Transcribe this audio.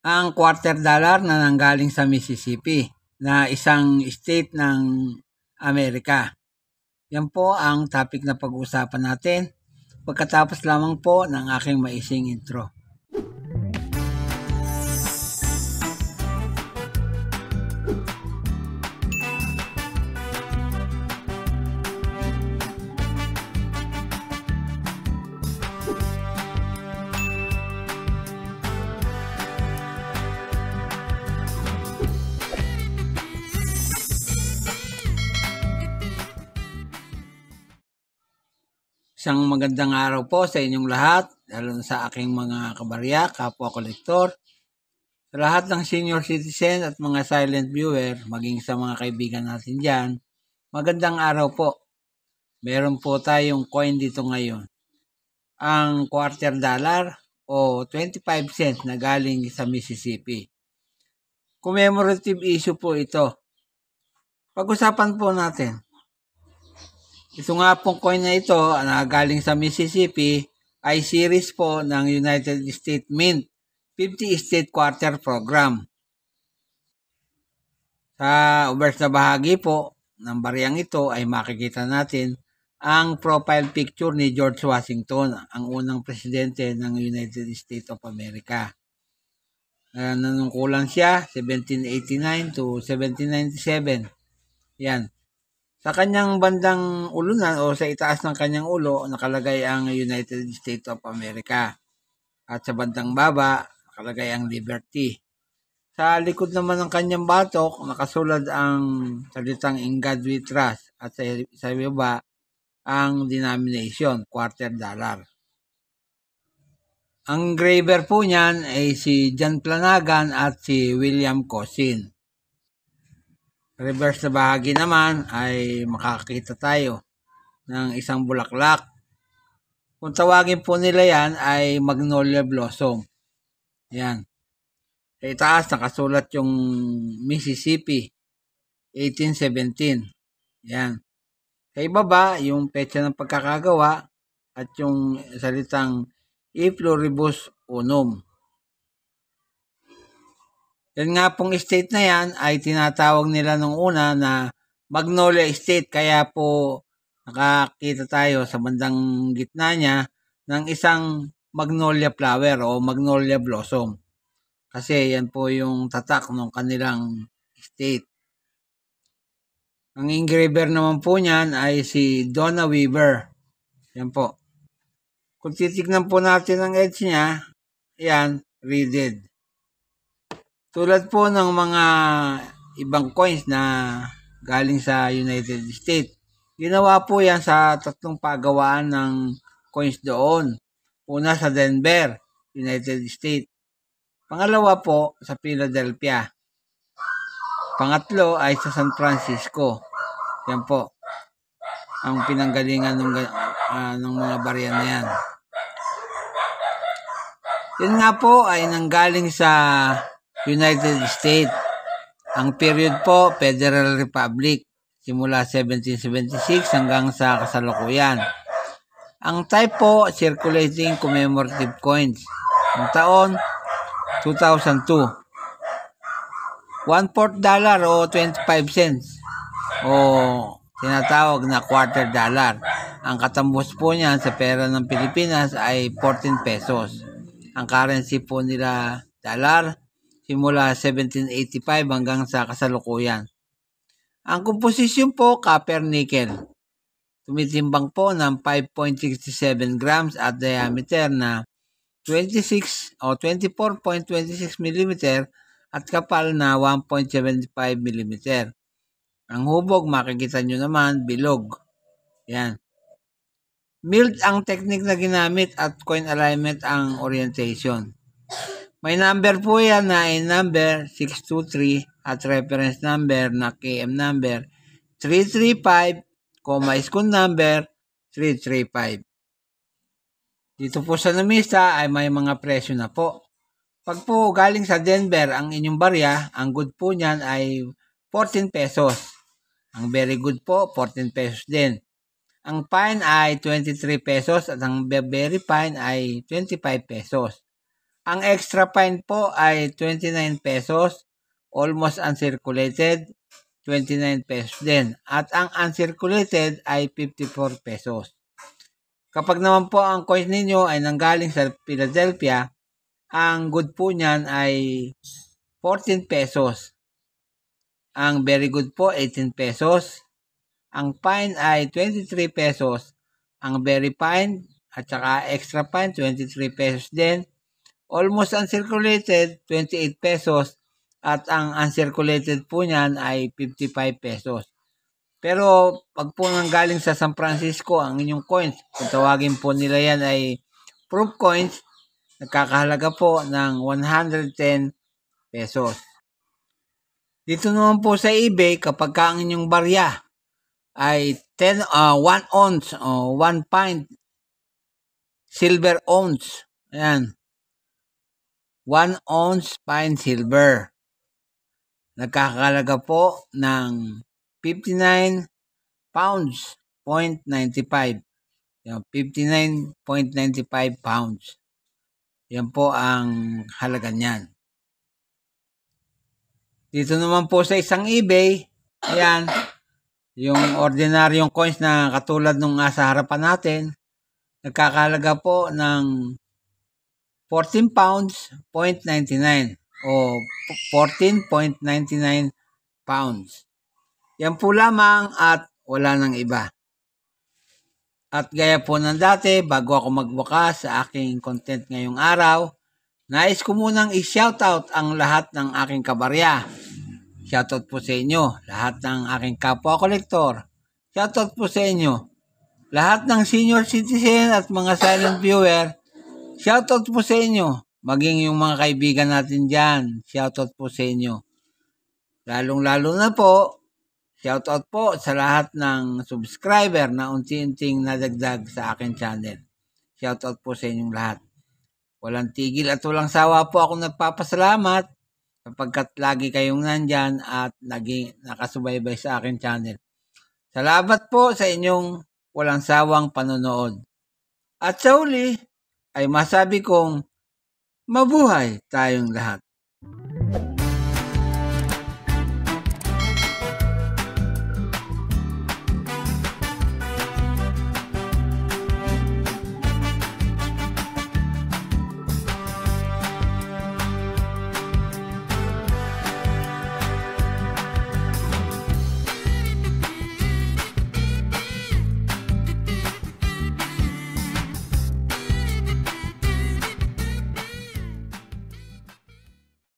ang quarter dollar na nanggaling sa Mississippi na isang state ng Amerika. Yan po ang topic na pag-uusapan natin pagkatapos lamang po ng aking maising intro. Isang magandang araw po sa inyong lahat, lalo na sa aking mga kabarya, kapwa kolektor, sa lahat ng senior citizen at mga silent viewer, maging sa mga kaibigan natin dyan. Magandang araw po. Meron po tayong coin dito ngayon. Ang quarter dollar o 25 cents na galing sa Mississippi. Commemorative issue po ito. Pag-usapan po natin. Ito nga pong coin na ito na galing sa Mississippi ay series po ng United States Mint 50 State Quarter Program. Sa obverse na bahagi po ng bariyang ito ay makikita natin ang profile picture ni George Washington, ang unang presidente ng United States of America. Nanungkulan siya 1789 to 1797. Yan. Sa kanyang bandang ulunan o sa itaas ng kanyang ulo, nakalagay ang United States of America. At sa bandang baba, nakalagay ang Liberty. Sa likod naman ng kanyang batok, nakasulat ang salitang In God We Trust. At sa baba, ang denomination, quarter dollar. Ang engraver po niyan ay si John Flanagan at si William Cousin. Reverse na bahagi naman ay makakita tayo ng isang bulaklak. Kung tawagin po nila yan ay Magnolia Blossom. Yan. Sa itaas nakasulat yung Mississippi 1817. Yan. Sa ibaba yung petsa ng pagkakagawa at yung salitang E Pluribus Unum. Yan nga pong state na yan ay tinatawag nila nung una na Magnolia State, kaya po nakakita tayo sa bandang gitna niya ng isang magnolia flower o magnolia blossom. Kasi yan po yung tatak ng kanilang state. Ang engraver naman po niyan ay si Donna Weaver. Yan po. Kung titignan po natin ang edge niya, yan, reeded. Tulad po ng mga ibang coins na galing sa United States. Ginawa po yan sa tatlong pagawaan ng coins doon. Una sa Denver, United States. Pangalawa po sa Philadelphia. Pangatlo ay sa San Francisco. Yan po ang pinanggalingan ng mga barya na yan. Yan nga po ay nanggaling sa United States. Ang period po, Federal Republic, simula 1776 hanggang sa kasalukuyan. Ang type po, circulating commemorative coins. Ang taon, 2002. $1/4 o 25 cents o tinatawag na quarter dollar. Ang katambos po niyan sa pera ng Pilipinas ay 14 pesos. Ang currency po nila dollar, simula 1785 hanggang sa kasalukuyan. Ang komposisyon po, copper nickel. Tumitimbang po ng 5.67 grams at diameter na 26 o 24.26 mm at kapal na 1.75 mm. Ang hubog, makikita nyo naman, bilog. Yan. Milled ang technique na ginamit at coin alignment ang orientation. May number po yan na number 623 at reference number na KM number 335, iskon number 335. Dito po sa namisa ay may mga presyo na po. Pag po galing sa Denver ang inyong barya, ang good po niyan ay 14 pesos. Ang very good po, 14 pesos din. Ang fine ay 23 pesos at ang very fine ay 25 pesos. Ang extra fine po ay 29 pesos, almost uncirculated, 29 pesos din. At ang uncirculated ay 54 pesos. Kapag naman po ang coins ninyo ay nanggaling sa Philadelphia, ang good po niyan ay 14 pesos. Ang very good po, 18 pesos. Ang fine ay 23 pesos. Ang very fine at saka extra fine, 23 pesos din. Almost uncirculated, 28 pesos. At ang uncirculated po niyan ay 55 pesos. Pero pag po nanggaling sa San Francisco ang inyong coins, kung tawagin po nila yan ay proof coins, nagkakahalaga po ng 110 pesos. Dito naman po sa eBay, kapag ang inyong barya ay 1 ounce o 1 pint silver ounce. Ayan. 1 ounce fine silver. Nagkakalaga po ng 59 pounds, 0.95. 59.95 pounds. Yan po ang halaga niyan. Dito naman po sa isang eBay, ayan, yung ordinaryong coins na katulad nung nasa harapan natin, nagkakalaga po ng 14 pounds, 0.99 o 14.99 pounds. Yan po lamang at wala nang iba. At gaya po ng dati, bago ako magbukas sa aking content ngayong araw, nais ko munang i-shoutout ang lahat ng aking kabarya. Shoutout po sa inyo, lahat ng aking kapwa kolektor. Shoutout po sa inyo, lahat ng senior citizen at mga silent viewer. Shoutout po sa inyo, maging yung mga kaibigan natin dyan. Shoutout po sa inyo. Lalong-lalo na po, shoutout po sa lahat ng subscriber na unti-unting nadagdag sa akin channel. Shoutout po sa inyong lahat. Walang tigil at walang sawa po ako nagpapasalamat sapagkat lagi kayong nandyan at lagi nakasubaybay sa akin channel. Salamat po sa inyong walang sawang panonood. At sa uli ay masabi kong mabuhay tayong lahat.